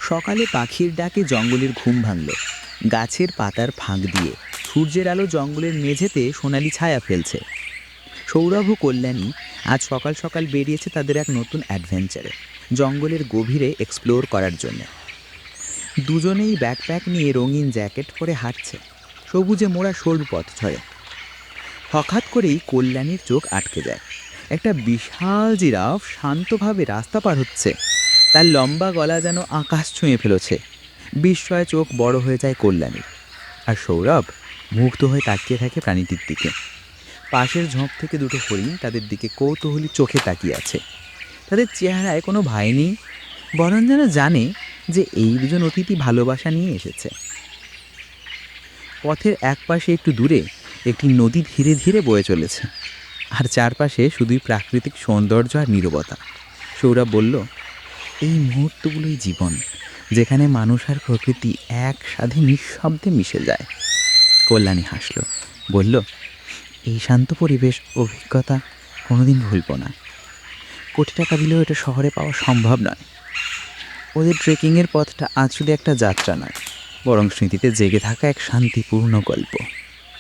সকালে পাখির ডাকে জঙ্গলের ঘুম ভাঙল। গাছের পাতার ফাঁক দিয়ে সূর্যের আলো জঙ্গলের মেঝেতে সোনালি ছায়া ফেলছে। সৌরভ ও কল্যাণী আজ সকাল সকাল বেরিয়েছে তাদের এক নতুন অ্যাডভেঞ্চারে, জঙ্গলের গভীরে এক্সপ্লোর করার জন্য। দুজনেই ব্যাকপ্যাক নিয়ে রঙিন জ্যাকেট পরে হাঁটছে সবুজে মোড়া সরু পথ ধরে। হঠাৎ করেই কল্যাণীর চোখ আটকে যায়। একটা বিশাল জিরাফ শান্তভাবে রাস্তা পার হচ্ছে, তার লম্বা গলা যেন আকাশ ছুঁয়ে ফেলেছে। বিস্ময়ে চোখ বড় হয়ে যায় কল্যাণীর, আর সৌরভ মুগ্ধ হয়ে তাকিয়ে থাকে প্রাণীটির দিকে। পাশের ঝোঁপ থেকে দুটো হরিণ তাদের দিকে কৌতূহলী চোখে তাকিয়ে আছে। তাদের চেহারায় কোনো ভয় নেই, বরং যেন জানে যে এই দুজন অতিথি ভালোবাসা নিয়ে এসেছে। পথের এক পাশে একটু দূরে একটি নদী ধীরে ধীরে বয়ে চলেছে, আর চারপাশে শুধুই প্রাকৃতিক সৌন্দর্য আর নীরবতা। সৌরভ বলল, এই মুহূর্তগুলোই জীবন, যেখানে মানুষ আর প্রকৃতি একসাথে নিঃশব্দে মিশে যায়। কল্যাণী হাসল, বলল, এই শান্ত পরিবেশ অভিজ্ঞতা কোনোদিন ভুলব না। কোটি টাকা দিলেও এটা শহরে পাওয়া সম্ভব নয়। ওদের ট্রেকিংয়ের পথটা আজ শুধু একটা যাত্রা নয়, বরং স্মৃতিতে জেগে থাকা এক শান্তিপূর্ণ গল্প।